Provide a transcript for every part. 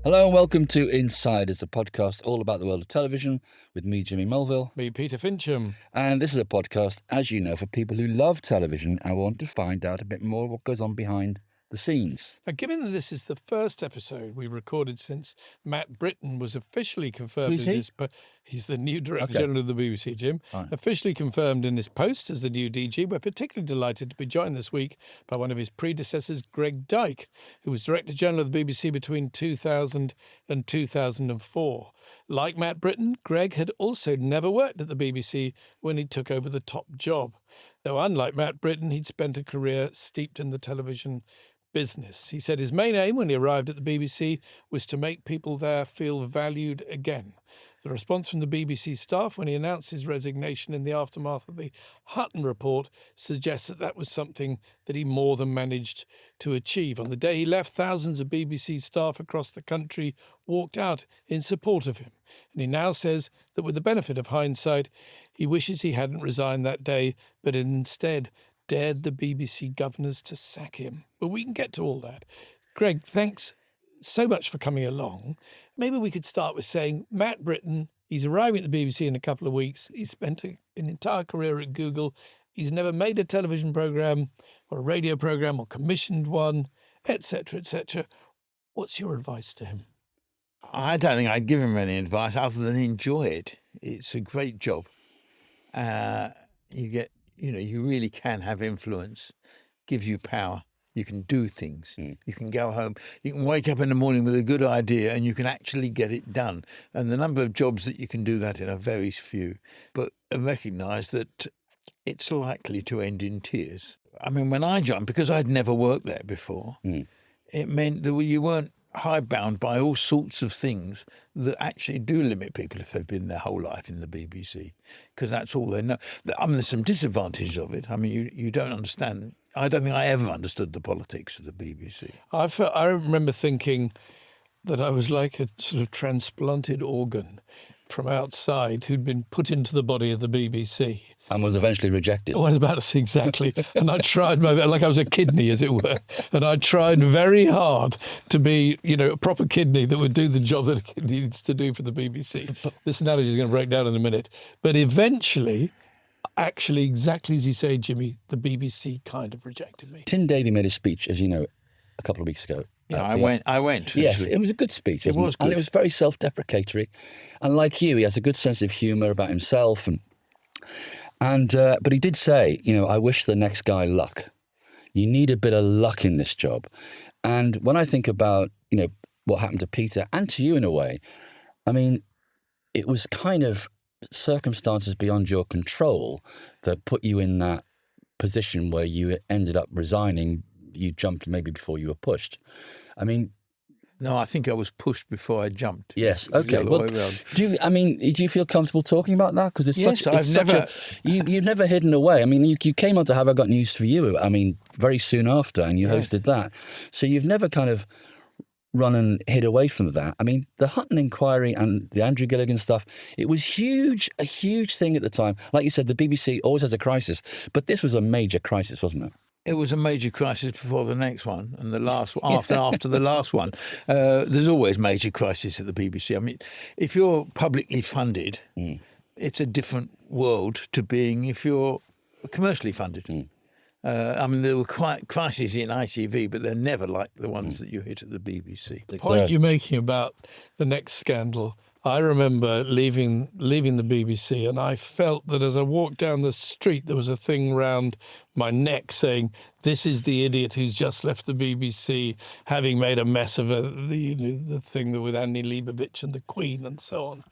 Hello and welcome to Insiders, a podcast all about the world of television with me, Jimmy Mulville. Me, Peter Fincham. And this is a podcast, as you know, for people who love television and want to find out a bit more what goes on behind the scenes. Now, given that this is the first episode we recorded since Matt Brittin was officially confirmed Who's in he? his he's the new Director General of the BBC, Jim. Right. Officially confirmed in his post as the new DG, we're particularly delighted to be joined this week by one of his predecessors, Greg Dyke, who was Director General of the BBC between 2000 and 2004. Like Matt Brittin, Greg had also never worked at the BBC when he took over the top job. Though unlike Matt Brittin, he'd spent a career steeped in the television business. He said his main aim when he arrived at the BBC was to make people there feel valued again. The response from the BBC staff when he announced his resignation in the aftermath of the Hutton Report suggests that that was something that he more than managed to achieve. On the day he left, thousands of BBC staff across the country walked out in support of him. And he now says that with the benefit of hindsight, he wishes he hadn't resigned that day, but instead dared the BBC governors to sack him. But we can get to all that. Greg, thanks so much for coming along. Maybe we could start with saying Matt Brittin, he's arriving at the BBC in a couple of weeks. He's spent an entire career at Google. He's never made a television programme or a radio programme or commissioned one, etc., etc. What's your advice to him? I don't think I'd give him any advice other than enjoy it. It's a great job. You really can have influence, gives you power. You can do things. You can go home. You can wake up in the morning with a good idea and you can actually get it done. And the number of jobs that you can do that in are very few. But recognise that it's likely to end in tears. I mean, when I joined, because I'd never worked there before, it meant that you weren't hidebound by all sorts of things that actually do limit people if they've been their whole life in the BBC, because that's all they know. I mean, there's some disadvantages of it. I mean, you don't understand. I don't think I ever understood the politics of the BBC. I remember thinking that I was like a sort of transplanted organ from outside who'd been put into the body of the BBC. And was eventually rejected. I was about to say exactly. And I tried, like I was a kidney, as it were. And I tried very hard to be, a proper kidney that would do the job that a kidney needs to do for the BBC. This analogy is going to break down in a minute. But eventually, actually, exactly as you say, Jimmy, the BBC kind of rejected me. Tim Davie made a speech, as you know, a couple of weeks ago. Yeah, I went. Yes, it was a good speech. It was good. And it was very self-deprecatory. And like you, he has a good sense of humour about himself. But he did say, I wish the next guy luck. You need a bit of luck in this job. And when I think about, what happened to Peter and to you in a way, I mean, it was kind of circumstances beyond your control that put you in that position where you ended up resigning. You jumped maybe before you were pushed. I mean... No, I think I was pushed before I jumped. Yes, okay. Well, do you feel comfortable talking about that? Because you've never hidden away. I mean, you came on to Have I Got News For You, I mean, very soon after, and you hosted that. So you've never kind of run and hid away from that. I mean, the Hutton inquiry and the Andrew Gilligan stuff, it was a huge thing at the time. Like you said, the BBC always has a crisis, but this was a major crisis, wasn't it? It was a major crisis before the next one, and the last after the last one. There's always major crises at the BBC. I mean, if you're publicly funded, it's a different world to being if you're commercially funded. I mean, there were quite crises in ITV, but they're never like the ones that you hit at the BBC. The point you're making about the next scandal, I remember leaving the BBC, and I felt that as I walked down the street, there was a thing round my neck saying, "This is the idiot who's just left the BBC, having made a mess of the thing with Annie Leibovitz and the Queen and so on."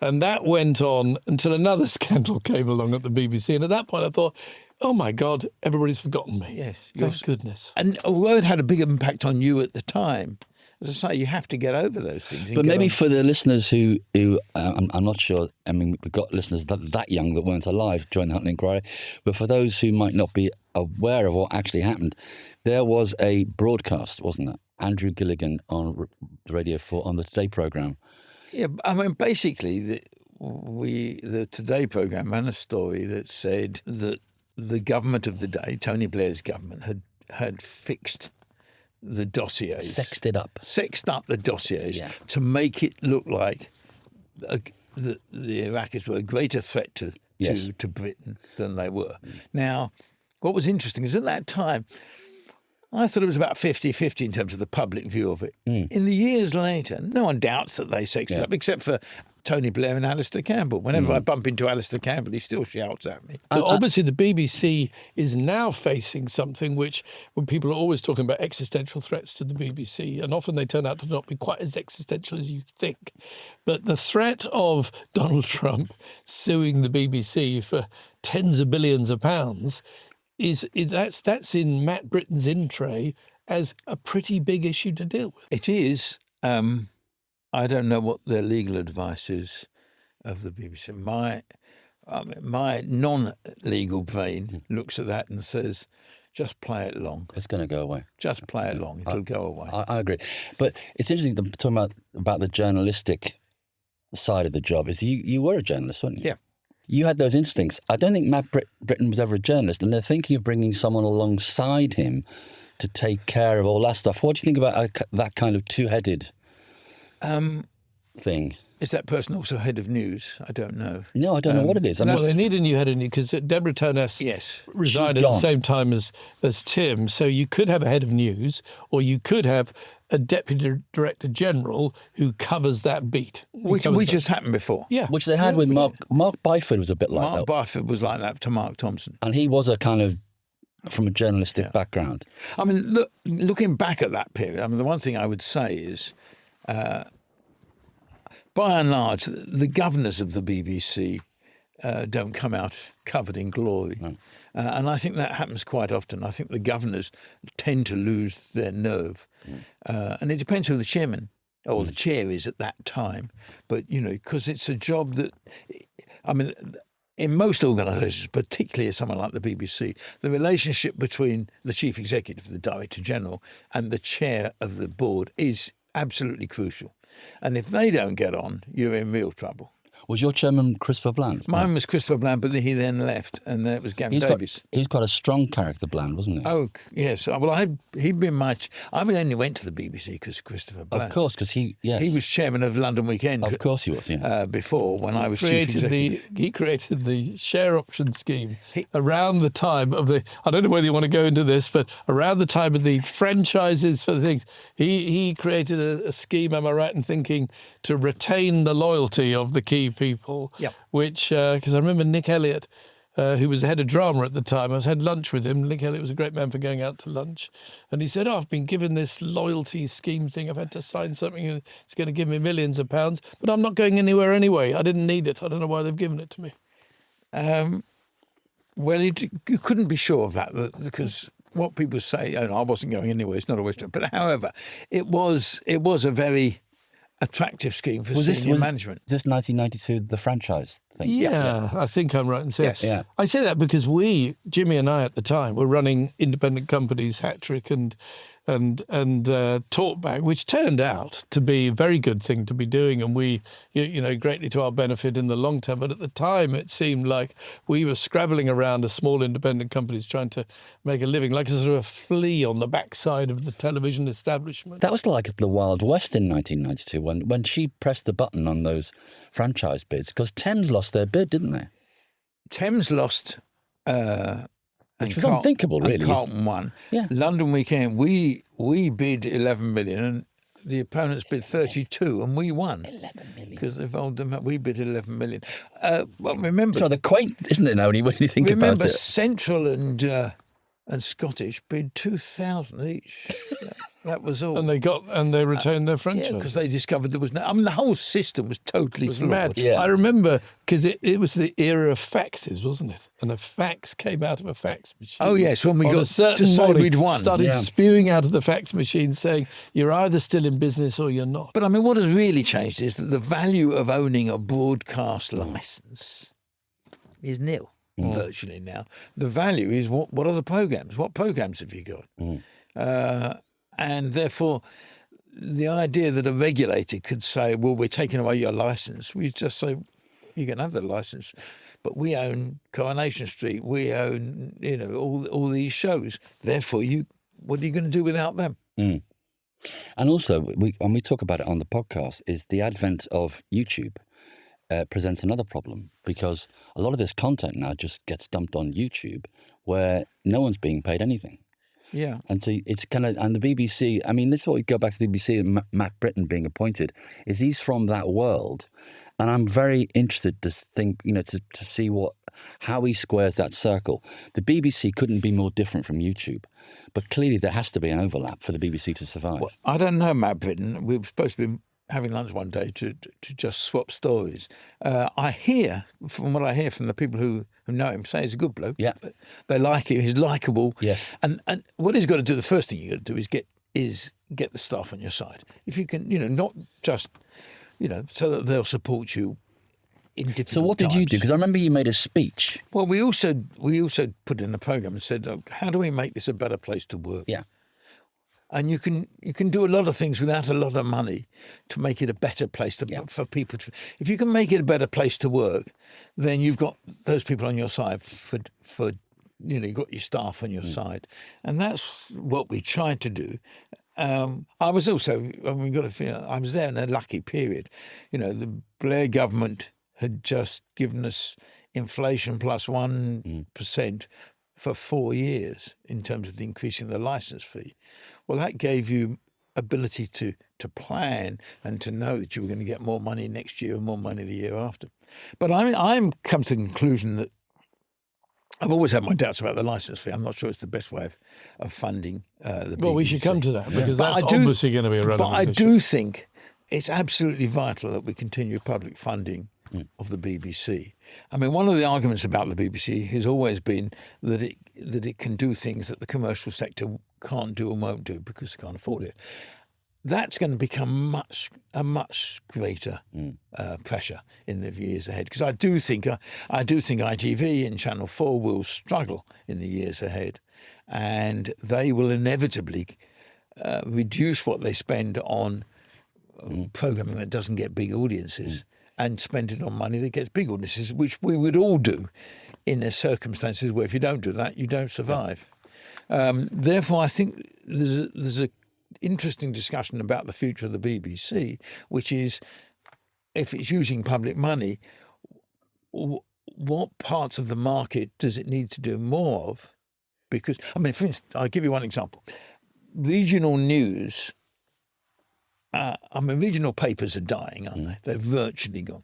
And that went on until another scandal came along at the BBC. And at that point, I thought, oh, my God, everybody's forgotten me. Yes. Thank goodness. And although it had a big impact on you at the time, as I say, you have to get over those things. But maybe for the listeners who I'm not sure, I mean, we've got listeners that young that weren't alive during the Hutton inquiry, but for those who might not be aware of what actually happened, there was a broadcast, wasn't there? Andrew Gilligan on Radio 4 on the Today programme. Yeah, I mean, basically, the Today programme ran a story that said that the government of the day, Tony Blair's government, had fixed the dossiers. Sexed it up. Sexed up the dossiers to make it look like the Iraqis were a greater threat to Britain than they were. Now, what was interesting is at that time, I thought it was about 50-50 in terms of the public view of it. In the years later, no one doubts that they sexed it up, except for Tony Blair and Alistair Campbell. Whenever I bump into Alistair Campbell, he still shouts at me. Obviously, the BBC is now facing something which, when people are always talking about existential threats to the BBC, and often they turn out to not be quite as existential as you think. But the threat of Donald Trump suing the BBC for tens of billions of pounds that's in Matt Brittin's in tray as a pretty big issue to deal with. It is. I don't know what their legal advice is of the BBC. My non-legal brain looks at that and says, just play it long. It's going to go away. Just play it long. It'll go away. I agree. But it's interesting talking about the journalistic side of the job. Is you were a journalist, weren't you? Yeah. You had those instincts. I don't think Matt Brittin was ever a journalist, and they're thinking of bringing someone alongside him to take care of all that stuff. What do you think about that kind of two-headed thing? Is that person also head of news? I don't know. No, I don't know what it is. Well, they need a new head of news because Deborah Turness resigned at the same time as Tim. So you could have a head of news, or you could have a deputy director general who covers that beat. Which has happened before. Yeah. Which they had with Mark. Mark Byford was a bit like that. Mark Byford was like that to Mark Thompson. And he was a kind of from a journalistic background. I mean, looking back at that period, I mean, the one thing I would say is, by and large, the governors of the BBC don't come out covered in glory. No. And I think that happens quite often. I think the governors tend to lose their nerve. And it depends who the chairman or the chair is at that time. But, because it's a job that, I mean, in most organisations, particularly someone like the BBC, the relationship between the chief executive, the director general, and the chair of the board is absolutely crucial. And if they don't get on, you're in real trouble. Was your chairman Christopher Bland? Mine was Christopher Bland, but he then left, and then it was Gavin Davies. He's quite a strong character, Bland, wasn't he? Oh, yes. Well, he'd been I only went to the BBC because Christopher Bland. Of course, because he was chairman of London Weekend. Of course he was, yeah. Before, when I was chief executive. He created the share option scheme around the time of I don't know whether you want to go into this, but around the time of the franchises for the things, he created a scheme, am I right in thinking, to retain the loyalty of the key people, which, because I remember Nick Elliott, who was the head of drama at the time, I had lunch with him. Nick Elliott was a great man for going out to lunch. And he said, I've been given this loyalty scheme thing. I've had to sign something. It's going to give me millions of pounds, but I'm not going anywhere anyway. I didn't need it. I don't know why they've given it to me. Well, you couldn't be sure of that because what people say, I wasn't going anywhere. It's not always true. But however, it was a very attractive scheme for senior management. Just 1992, the franchise thing. Yeah, I think I'm right in saying. Yes. Yeah. I say that because Jimmy and I at the time, were running independent companies, Hattrick and Talkback, which turned out to be a very good thing to be doing, and we, greatly to our benefit in the long term. But at the time, it seemed like we were scrabbling around as small independent companies trying to make a living, like a sort of a flea on the backside of the television establishment. That was like the Wild West in 1992 when she pressed the button on those franchise bids, because Thames lost their bid, didn't they? Thames lost. Which was unthinkable, really. And Carlton won. Yeah. London Weekend, we bid 11 million and the opponents bid 32 and we won. 11 million. Because they've owned them up. We bid 11 million. Well, remember... It's rather quaint, isn't it, now, when you think about it? Remember, Central and Scottish bid 2,000 each. That was all. And they retained their franchise. Yeah, because they discovered there was the whole system was totally flawed. Mad. Yeah. I remember, because it was the era of faxes, wasn't it? And a fax came out of a fax machine. Oh, yes, when we got to say we'd won. Started spewing out of the fax machine saying, you're either still in business or you're not. But, I mean, what has really changed is that the value of owning a broadcast licence is nil, virtually now. The value is what are the programmes? What programmes have you got? And therefore, the idea that a regulator could say, well, we're taking away your licence, we just say, you can have the licence, but we own Coronation Street, we own, all these shows. Therefore, what are you going to do without them? Mm. And also, when we talk about it on the podcast, is the advent of YouTube presents another problem, because a lot of this content now just gets dumped on YouTube where no one's being paid anything. Yeah. And so it's kind of, and the BBC, I mean, this is what we go back to the BBC and Matt Brittin being appointed, is he's from that world. And I'm very interested to think, to see how he squares that circle. The BBC couldn't be more different from YouTube, but clearly there has to be an overlap for the BBC to survive. Well, I don't know, Matt Brittin. We were supposed to be having lunch one day to just swap stories. I hear, from what I hear from the people who know him, say he's a good bloke. Yeah. They like him. He's likeable. Yes. And what he's got to do, the first thing you got to do is get the staff on your side. If you can, not just, so that they'll support you in difficult So what did you do? Because I remember you made a speech. Well, we also put in a program and said, look, how do we make this a better place to work? Yeah. And you can do a lot of things without a lot of money to make it a better place for people to. If you can make it a better place to work, then you've got those people on your side for you've got your staff on your side, and that's what we tried to do. I was also, I was there in a lucky period. The Blair government had just given us inflation plus 1% for 4 years in terms of the increasing the licence fee. Well, that gave you ability to plan and to know that you were going to get more money next year and more money the year after. But I'm come to the conclusion that I've always had my doubts about the licence fee. I'm not sure it's the best way of funding the BBC. Well, we should come to that, because that's obviously going to be a relevant But I issue. do think it's absolutely vital that we continue public funding of the BBC. I mean, one of the arguments about the BBC has always been that it can do things that the commercial sector can't do and won't do because they can't afford it. That's going to become a much greater pressure in the years ahead, because I do think ITV and Channel 4 will struggle in the years ahead, and they will inevitably reduce what they spend on programming that doesn't get big audiences and spend it on money that gets big audiences, which we would all do in circumstances where if you don't do that, you don't survive. Therefore, I think there's a interesting discussion about the future of the BBC, which is, if it's using public money, what parts of the market does it need to do more of? Because, I mean, for instance, I'll give you one example. Regional news, regional papers are dying, aren't they? They're virtually gone.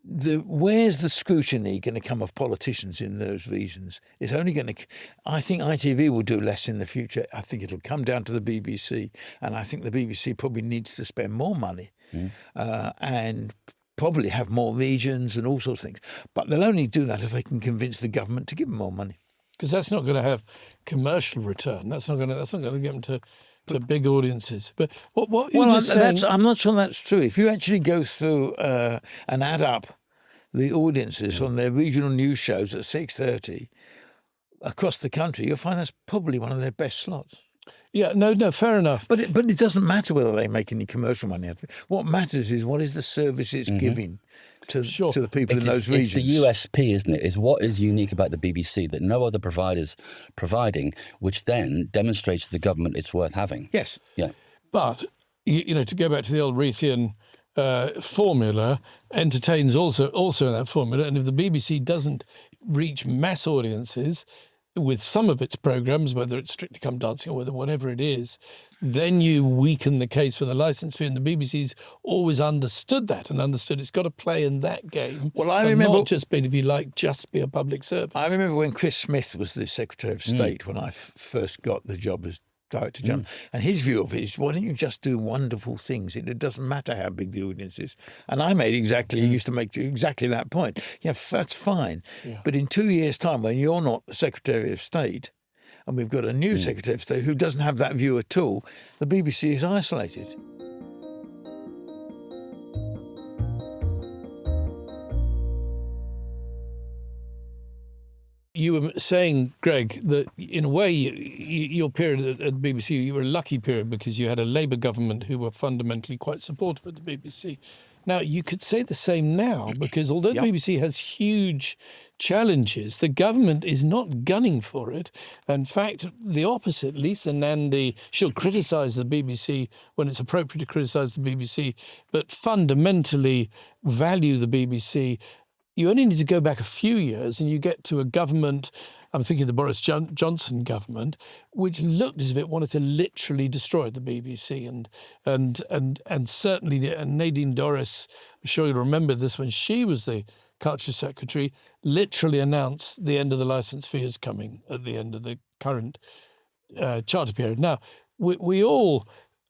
Where's the scrutiny going to come of politicians in those regions? It's only going to. I think ITV will do less in the future. I think it'll come down to the BBC, and I think the BBC probably needs to spend more money and probably have more regions and all sorts of things. But they'll only do that if they can convince the government to give them more money. Because that's not going to have commercial return. That's not going to get them to big audiences. But what you're just saying... I'm not sure that's true. If you actually go through and add up the audiences from their regional news shows at 6:30 across the country, you'll find that's probably one of their best slots. Yeah, no, fair enough. But it doesn't matter whether they make any commercial money out of it. What matters is what is the service it's giving to the people in those regions. It's the USP, isn't it? Is what is unique about the BBC that no other provider's providing, which then demonstrates to the government it's worth having. Yes. Yeah. But, to go back to the old Reithian formula, entertains also in that formula. And if the BBC doesn't reach mass audiences with some of its programmes, whether it's Strictly Come Dancing or whatever it is, then you weaken the case for the licence fee. And the BBC's always understood that and understood it's got to play in that game. Well, I remember, not just be, if you like, just be a public servant. I remember when Chris Smith was the Secretary of State when I first got the job as Director General, and his view of it is, why don't you just do wonderful things? It doesn't matter how big the audience is. And I used to make exactly that point. Yeah, that's fine. Yeah. But in 2 years' time, when you're not the Secretary of State, and we've got a new Secretary of State who doesn't have that view at all, the BBC is isolated. You were saying, Greg, that in a way your period at the BBC, you were a lucky period because you had a Labour government who were fundamentally quite supportive of the BBC. Now, you could say the same now, because although the BBC has huge challenges, the government is not gunning for it. In fact, the opposite. Lisa Nandy, she'll criticise the BBC when it's appropriate to criticise the BBC, but fundamentally value the BBC. You only need to go back a few years and you get to a government, I'm thinking of the Boris Johnson government, which looked as if it wanted to literally destroy the BBC. And certainly Nadine Dorris, I'm sure you'll remember this, when she was the Culture Secretary, literally announced the end of the licence fee is coming at the end of the current charter period. Now, we all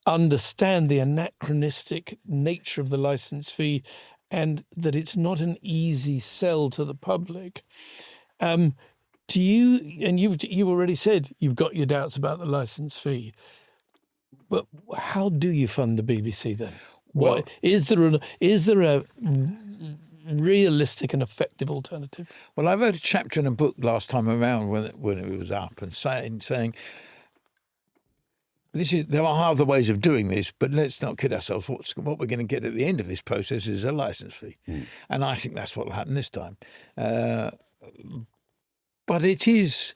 understand the anachronistic nature of the licence fee and that it's not an easy sell to the public. Do you, and you've already said you've got your doubts about the licence fee, but how do you fund the BBC then? Well, Is there a realistic and effective alternative? Well, I wrote a chapter in a book last time around when it was up, and saying there are other ways of doing this, but let's not kid ourselves. What we're going to get at the end of this process is a licence fee, and I think that's what will happen this time. But it is,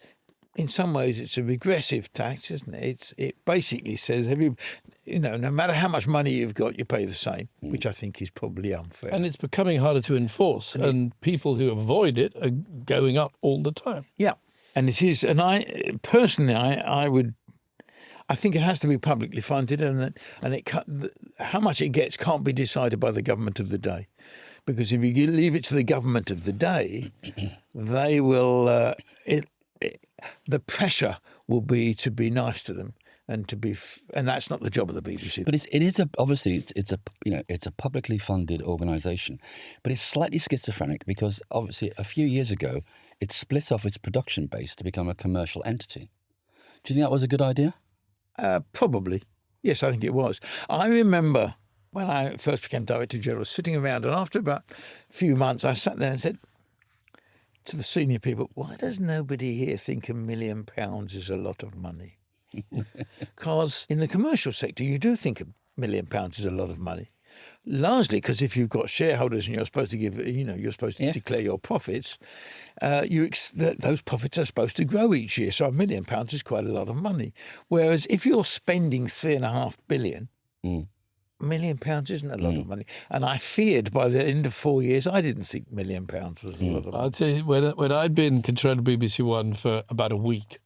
in some ways, it's a regressive tax, isn't it? It basically says no matter how much money you've got, you pay the same, which I think is probably unfair. And it's becoming harder to enforce, and people who avoid it are going up all the time. Yeah, and it is. And I personally, I think it has to be publicly funded, and how much it gets can't be decided by the government of the day. Because if you leave it to the government of the day, they will. The pressure will be to be nice to them and that's not the job of the BBC. But it's a publicly funded organisation, but it's slightly schizophrenic because obviously a few years ago it split off its production base to become a commercial entity. Do you think that was a good idea? Probably, yes, I think it was. I remember when I first became Director General, sitting around, and after about a few months, I sat there and said to the senior people, why does nobody here think £1 million is a lot of money? Because in the commercial sector, you do think £1 million is a lot of money. Largely because if you've got shareholders and you're supposed to declare your profits, those profits are supposed to grow each year. So £1 million is quite a lot of money. Whereas if you're spending £3.5 billion, £1 million isn't a lot of money. And I feared by the end of 4 years, I didn't think £1 million was a lot of money. I'd say when I'd been controlling BBC One for about a week,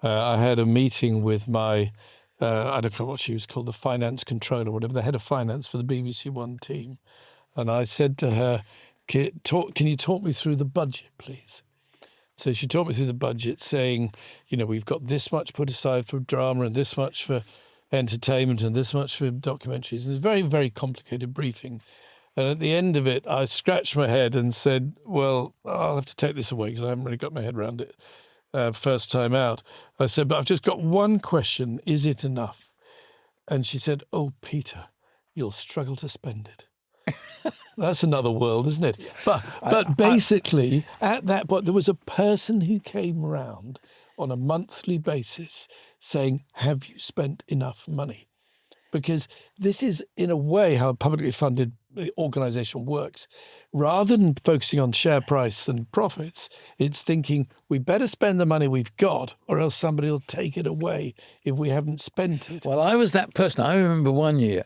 I had a meeting with my, I don't know what she was called, the finance controller, whatever, the head of finance for the BBC One team. And I said to her, can you talk me through the budget, please? So she talked me through the budget, saying, we've got this much put aside for drama and this much for entertainment and this much for documentaries. And it was a very, very complicated briefing. And at the end of it, I scratched my head and said, well, I'll have to take this away because I haven't really got my head around it first time out. I said, but I've just got one question. Is it enough? And she said, oh, Peter, you'll struggle to spend it. That's another world, isn't it? Yeah. But basically, at that point, there was a person who came round on a monthly basis saying, have you spent enough money? Because this is, in a way, how a publicly funded organisation works. Rather than focusing on share price and profits, it's thinking we better spend the money we've got or else somebody will take it away if we haven't spent it. Well, I was that person. I remember one year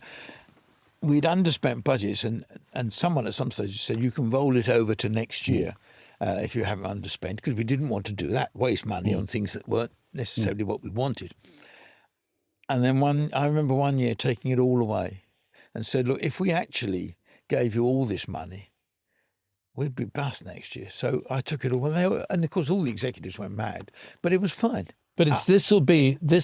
we'd underspent budgets and someone at some stage said you can roll it over to next year if you haven't underspent, because we didn't want to do that, waste money on things that weren't necessarily what we wanted. And then I remember one year taking it all away and said, look, if we actually gave you all this money, we'd be bust next year. So I took it all away. And of course, all the executives went mad, but it was fine. But this,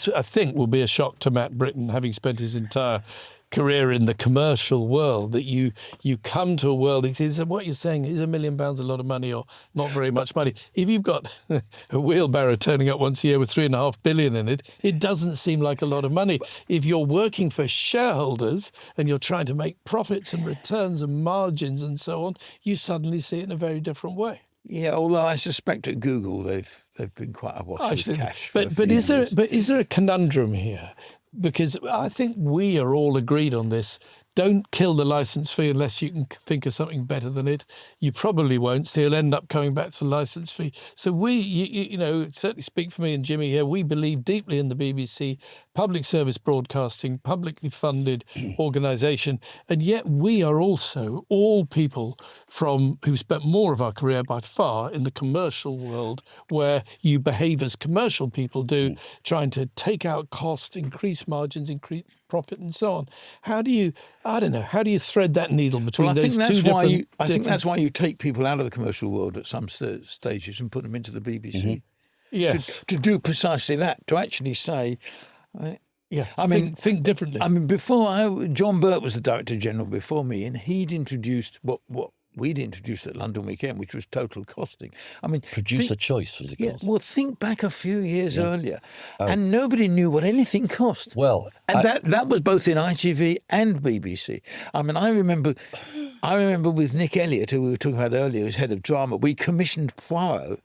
I think, will be a shock to Matt Brittin, having spent his entire career in the commercial world, that you come to a world, what you're saying, is £1 million a lot of money or not very much money? If you've got a wheelbarrow turning up once a year with $3.5 billion in it, it doesn't seem like a lot of money. If you're working for shareholders and you're trying to make profits and returns and margins and so on, you suddenly see it in a very different way. Yeah, although I suspect at Google they've been quite awash with cash. But is there a conundrum here? Because I think we are all agreed on this. don't kill the licence fee unless you can think of something better than it. You probably won't, so you'll end up coming back to the licence fee. So you know, certainly speak for me and Jimmy here, we believe deeply in the BBC, public service broadcasting, publicly funded organisation, and yet we are also all people who spent more of our career by far in the commercial world, where you behave as commercial people do, trying to take out cost, increase margins, increase profit, and so on. How do you thread that needle between those two different... I think that's why you take people out of the commercial world at some stages and put them into the BBC. Mm-hmm. Yes. To do precisely that, to actually say... think differently. I mean, John Burt was the Director General before me, and he'd introduced what we'd introduced at London Weekend, which was total costing. I mean, producer choice was it called? Yeah, well, think back a few years earlier, and nobody knew what anything cost. Well, and that was both in ITV and BBC. I mean, I remember with Nick Elliott, who we were talking about earlier, as head of drama, we commissioned Poirot.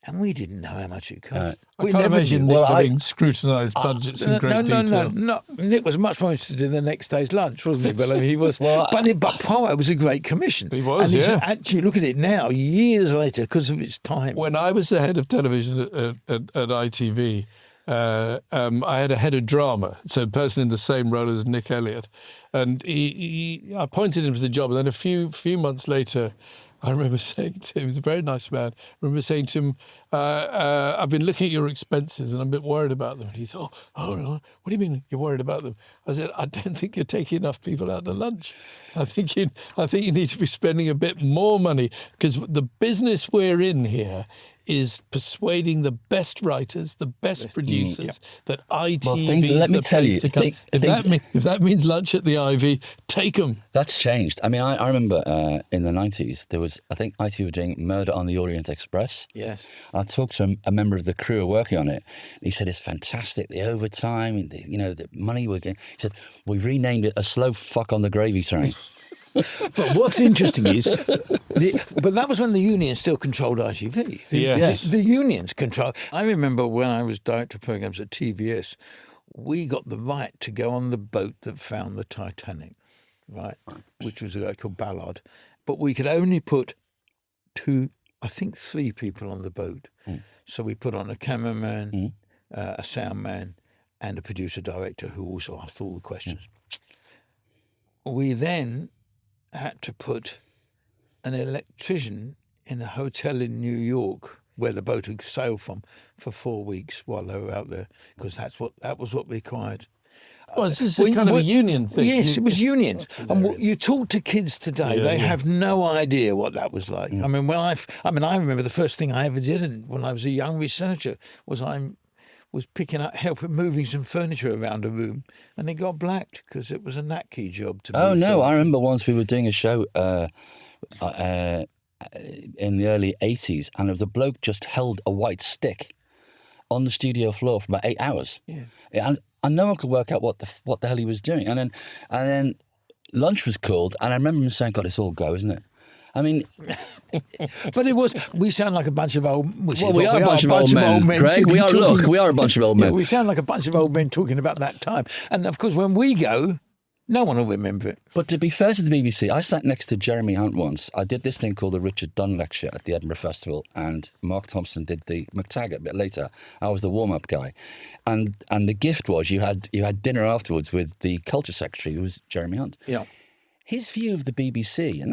And we didn't know how much it cost. I can't imagine Nick having scrutinised budgets in great detail. No. Nick was much more interested in the next day's lunch, wasn't he? But he was. But Poirot was a great commission. He was, and actually, look at it now, years later, because of its time. When I was the head of television at ITV, I had a head of drama, so a person in the same role as Nick Elliott, and I appointed him to the job. And then a few months later, I remember saying to him, he's a very nice man, I remember saying to him, I've been looking at your expenses and I'm a bit worried about them. And he thought, oh, no, what do you mean you're worried about them? I said, I don't think you're taking enough people out to lunch. I think you need to be spending a bit more money, because the business we're in here is persuading the best writers, the best producers, that ITV is let me the tell place you, to come. If that means lunch at the Ivy, take them. That's changed. I mean, I remember in the 90s, there was, I think ITV were doing Murder on the Orient Express. Yes. I talked to a member of the crew working on it. He said, it's fantastic, the overtime, the money we're getting. He said, we've renamed it A Slow Fuck on the Gravy Train. But what's interesting is, but that was when the unions still controlled ITV. The unions control. I remember when I was director of programs at TVS, we got the right to go on the boat that found the Titanic, right, which was a guy called Ballard. But we could only put 3 people on the boat. So we put on a cameraman, a sound man, and a producer director who also asked all the questions. We then had to put an electrician in a hotel in New York where the boat had sailed from for 4 weeks while they were out there, because that was what required. Well, this is kind of a union thing. Yes, it was unions. And you talk to kids today, they have no idea what that was like. I mean, I remember the first thing I ever did when I was a young researcher was helping moving some furniture around a room, and it got blacked because it was a knacky job to Oh, no, furniture. I remember once we were doing a show in the early 80s, and the bloke just held a white stick on the studio floor for about 8 hours. Yeah. And no one could work out what the hell he was doing. And then lunch was called, and I remember him saying, God, it's all go, isn't it? I mean... But we sound like a bunch of old... we are a bunch of old men, Greg. We are a bunch of old men. We sound like a bunch of old men talking about that time. And, of course, when we go, no one will remember it. But to be fair to the BBC, I sat next to Jeremy Hunt once. I did this thing called the Richard Dunn Lecture at the Edinburgh Festival, and Mark Thompson did the McTaggart a bit later. I was the warm-up guy. And the gift was you had dinner afterwards with the Culture Secretary, who was Jeremy Hunt. Yeah. His view of the BBC, and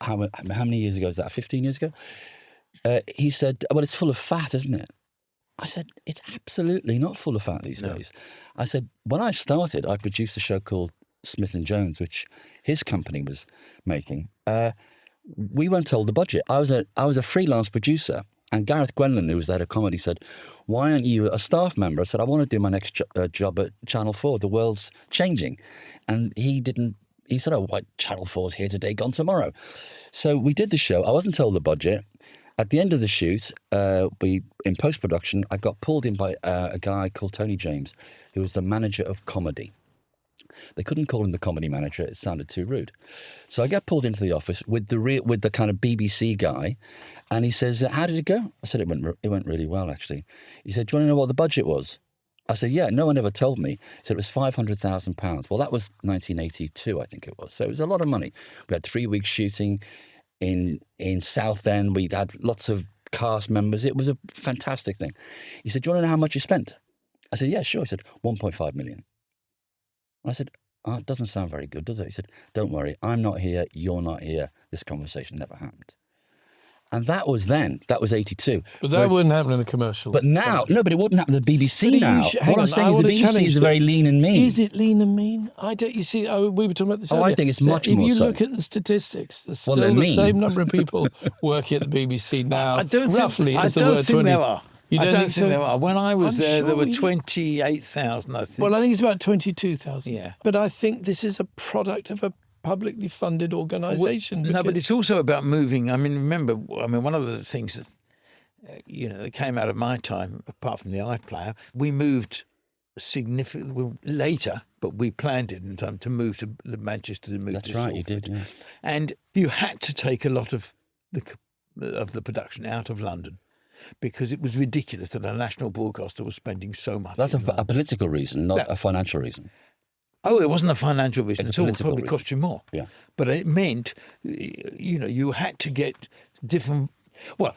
how many years ago is that? 15 years ago? He said, well, it's full of fat, isn't it? I said, it's absolutely not full of fat these days. I said, when I started, I produced a show called Smith & Jones, which his company was making. We weren't told the budget. I was a freelance producer, and Gareth Gwenlyn, who was the head of comedy, said, why aren't you a staff member? I said, I want to do my next job at Channel 4. The world's changing. And he said, oh, Channel 4's here today, gone tomorrow. So we did the show. I wasn't told the budget. At the end of the shoot, in post-production, I got pulled in by a guy called Tony James, who was the manager of comedy. They couldn't call him the comedy manager; it sounded too rude. So I get pulled into the office with the kind of BBC guy, and he says, "How did it go?" I said, "It went really well, actually." He said, "Do you want to know what the budget was?" I said, yeah, no one ever told me. He said it was £500,000. Well, that was 1982, I think it was. So it was a lot of money. We had 3 weeks shooting in Southend. We had lots of cast members. It was a fantastic thing. He said, do you want to know how much you spent? I said, yeah, sure. He said, 1.5 million. I said, oh, it doesn't sound very good, does it? He said, don't worry, I'm not here, you're not here. This conversation never happened. And that was then. That was 82. But that wouldn't happen in a commercial. But now, no, but it wouldn't happen to the BBC now. What I'm saying is the BBC is very lean and mean. Is it lean and mean? I don't. You see, we were talking about this earlier. I think it's much more so. If you look at the statistics, there's still the same number of people working at the BBC now. I don't roughly. I don't think there are. You don't think there are. When I was there were 28,000, I think. Well, I think it's about 22,000. Yeah. But I think this is a product of a publicly funded organisation. No, but it's also about moving. I mean, remember, one of the things that, that came out of my time, apart from the iPlayer, we moved significantly later, but we planned it in time to move to Manchester. To move That's to right, Salford. you did, yeah. And you had to take a lot of the production out of London, because it was ridiculous that a national broadcaster was spending so much. That's a political reason, not a financial reason. Oh, it wasn't a financial reason It's at all. It probably cost you more. Yeah. But it meant, you had to get different. Well,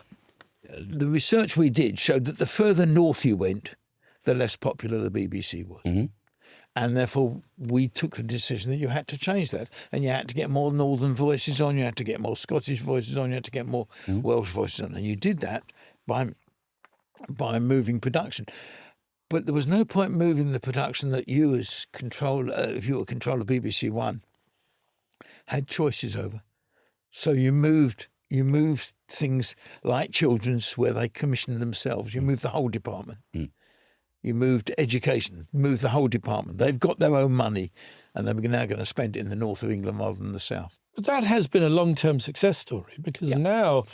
the research we did showed that the further north you went, the less popular the BBC was. Mm-hmm. And therefore, we took the decision that you had to change that. And you had to get more northern voices on, you had to get more Scottish voices on, you had to get more Welsh voices on. And you did that by moving production. But there was no point moving the production that you, as controller, if you were controller of BBC One, had choices over. So you moved things like children's, where they commissioned themselves. You moved the whole department. Mm. You moved education, moved the whole department. They've got their own money, and they're now going to spend it in the north of England rather than the south. But that has been a long-term success story, because now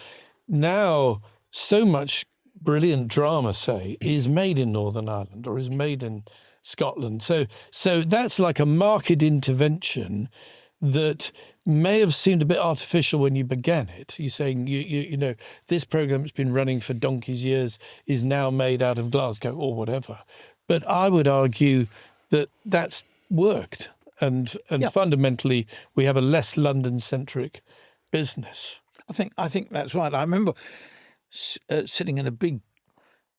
so much brilliant drama, say, is made in Northern Ireland or is made in Scotland. So that's like a market intervention that may have seemed a bit artificial when you began it. You're saying, this programme that's been running for donkey's years is now made out of Glasgow or whatever. But I would argue that that's worked. And fundamentally, we have a less London-centric business. I think that's right. I remember sitting in a big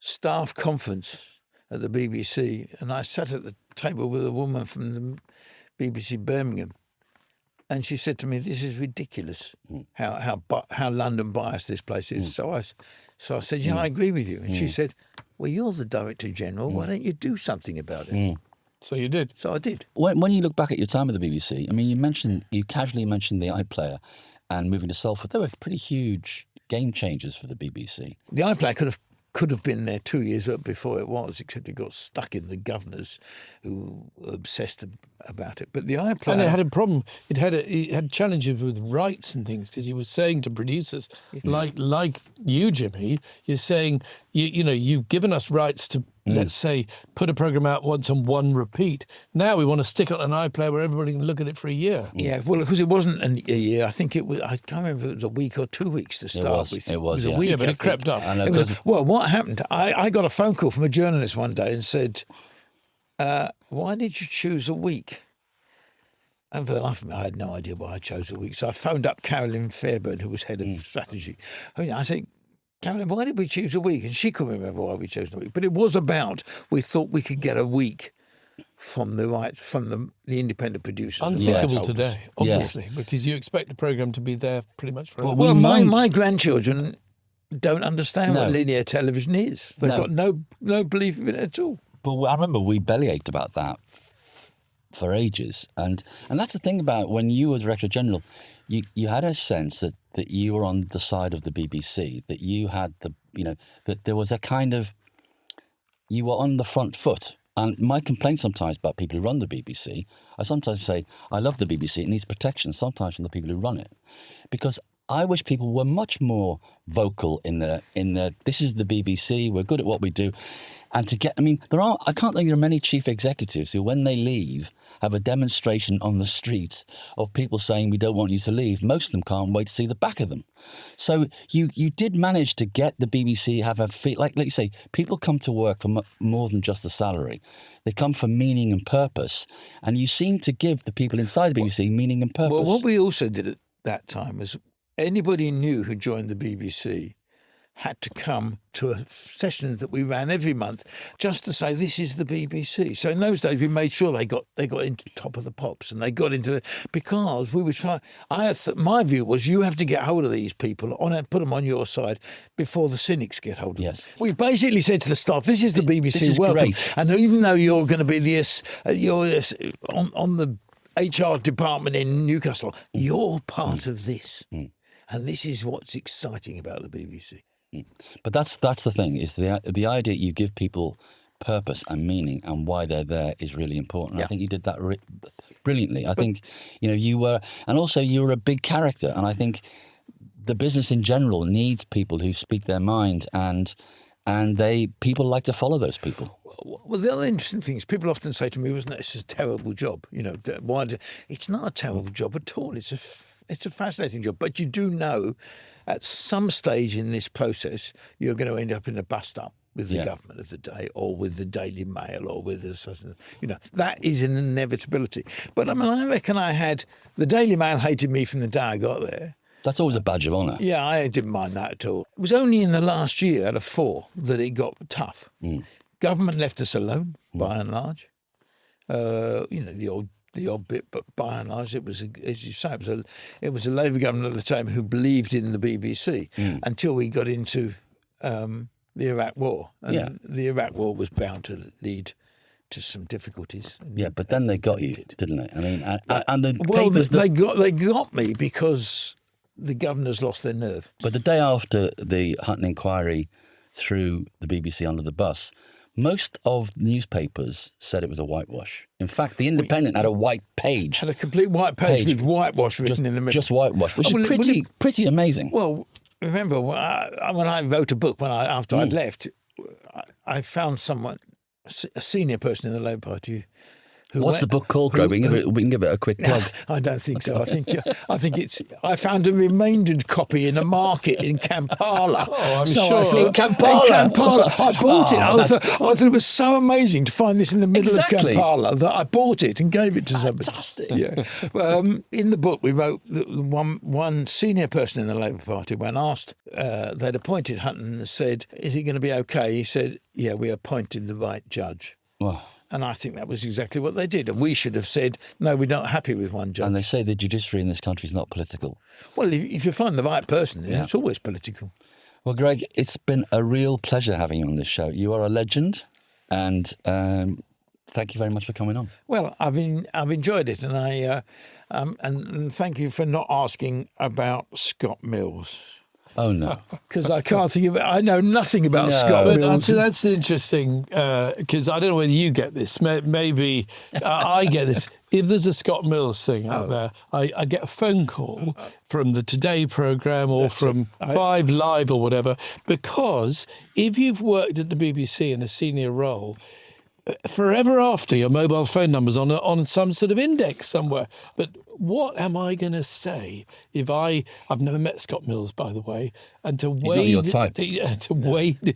staff conference at the BBC, and I sat at the table with a woman from the BBC Birmingham, and she said to me, "This is ridiculous. How London biased this place is." So I said, "Yeah, I agree with you." And she said, "Well, you're the Director General. Why don't you do something about it?" So you did. So I did. When you look back at your time at the BBC, I mean, you casually mentioned the iPlayer and moving to Salford. They were pretty huge game changers for the BBC. The iPlayer could have been there 2 years before it was, except it got stuck in the governors who were obsessed about it. But the iPlayer... And it had a problem. It had challenges with rights and things, because you were saying to producers, like you, Jimmy, you're saying, you've given us rights to, let's say, put a programme out once and one repeat. Now we want to stick it on an iPlayer where everybody can look at it for a year. Yeah, well, because it wasn't a year. I think it was, I can't remember if it was a week or 2 weeks to start with. It was a week. Yeah, but it crept up. Well, what happened? I got a phone call from a journalist one day and said, why did you choose a week? And for the life of me, I had no idea why I chose a week. So I phoned up Carolyn Fairburn, who was head of strategy. I said, "Carolyn, why did we choose a week?" And she couldn't remember why we chose a week. But it was about, we thought we could get a week from the independent producers. Unthinkable today, obviously, because you expect a programme to be there pretty much forever. Well, my grandchildren don't understand what linear television is. They've got no belief in it at all. But I remember we bellyached about that for ages. And that's the thing about when you were Director General, you had a sense that you were on the side of the BBC, that you had that there was a kind of, you were on the front foot. And my complaint sometimes about people who run the BBC, I sometimes say, I love the BBC, it needs protection sometimes from the people who run it. Because I wish people were much more vocal in the this is the BBC, we're good at what we do. And to get, I mean, I can't think there are many chief executives who, when they leave, have a demonstration on the street of people saying, we don't want you to leave. Most of them can't wait to see the back of them. So you did manage to get the BBC have a feel, like you say, people come to work for more than just a salary. They come for meaning and purpose. And you seem to give the people inside the BBC meaning and purpose. Well, what we also did at that time was anybody new who joined the BBC had to come to a session that we ran every month just to say this is the BBC. So in those days we made sure they got into top of the pops and they got into it because we were trying. My view was you have to get hold of these people put them on your side before the cynics get hold of them. Yes. We basically said to the staff, "This is the BBC. This is welcome." great. And even though you're going to be on the HR department in Newcastle, you're part of this, and this is what's exciting about the BBC. But that's the thing, is the idea you give people purpose and meaning and why they're there is really important. Yeah. I think you did that brilliantly. I think, you were a big character, and I think the business in general needs people who speak their mind, and people like to follow those people. Well, the other interesting thing is people often say to me, "Wasn't this a terrible job? Why?" It's not a terrible job at all. It's a fascinating job, but you do know at some stage in this process, you're going to end up in a bust-up with the government of the day or with the Daily Mail or with that is an inevitability. But I mean, I reckon the Daily Mail hated me from the day I got there. That's always a badge of honour. Yeah, I didn't mind that at all. It was only in the last year out of 4 that it got tough. Government left us alone, by and large. The odd bit, but by and large, it was, as you say, it was a Labour government at the time who believed in the BBC until we got into the Iraq War, and the Iraq War was bound to lead to some difficulties. Yeah, but then they got you, didn't they? I mean, and the well, papers they got me because the governors lost their nerve. But the day after the Hutton inquiry threw the BBC under the bus, most of newspapers said it was a whitewash. In fact, The Independent had a white page. Had a complete white page with whitewash written in the middle. Just whitewash, which is pretty amazing. Well, remember, when I wrote a book, after I'd left, I found a senior person in the Labour Party. What's the book called, Greg? We can give it a quick plug. I don't think so. I found a remaindered copy in a market in Kampala. Oh, I'm sure. In Kampala. I bought it. I thought it was so amazing to find this in the middle of Kampala that I bought it and gave it to somebody. Fantastic. Yeah. In the book, we wrote that one senior person in the Labour Party, when asked, they'd appointed Hutton and said, "Is he going to be okay?" He said, "Yeah, we appointed the right judge." Wow. And I think that was exactly what they did. And we should have said, no, we're not happy with one judge. And they say the judiciary in this country is not political. Well, if you find the right person, it's always political. Well, Greg, it's been a real pleasure having you on this show. You are a legend, and thank you very much for coming on. Well, I've enjoyed it, and and thank you for not asking about Scott Mills. Oh, no. Because I can't think of it. I know nothing about Scott Mills. That's interesting, because I don't know whether you get this. Maybe I get this. If there's a Scott Mills thing out there, I get a phone call from the Today programme or from 5 Live or whatever, because if you've worked at the BBC in a senior role, forever after your mobile phone number's on some sort of index somewhere. But what am I going to say if I've never met Scott Mills, by the way, and to wade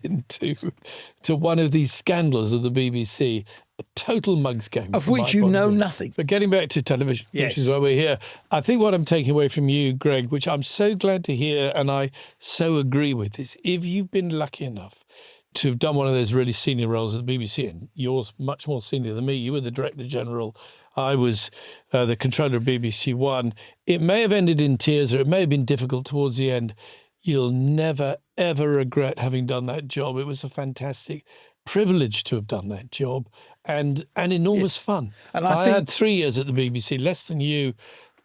into one of these scandals of the BBC, a total mugs game. Of which you know nothing. But getting back to television, yes, which is why we're here, I think what I'm taking away from you, Greg, which I'm so glad to hear and I so agree with, is if you've been lucky enough to have done one of those really senior roles at the BBC, and you're much more senior than me. You were the Director General. I was the Controller of BBC One. It may have ended in tears, or it may have been difficult towards the end. You'll never, ever regret having done that job. It was a fantastic privilege to have done that job, and enormous fun. And I had 3 years at the BBC, less than you.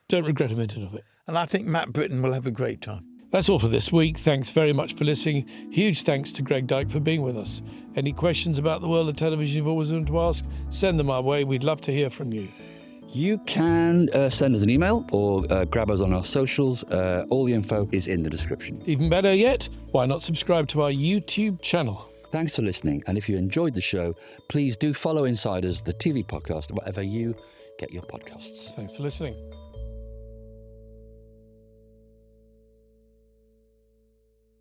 Don't regret a minute of it. And I think Matt Brittin will have a great time. That's all for this week. Thanks very much for listening. Huge thanks to Greg Dyke for being with us. Any questions about the world of television you've always wanted to ask, send them our way. We'd love to hear from you. You can send us an email or grab us on our socials. All the info is in the description. Even better yet, why not subscribe to our YouTube channel? Thanks for listening. And if you enjoyed the show, please do follow Insiders, the TV podcast, wherever you get your podcasts. Thanks for listening.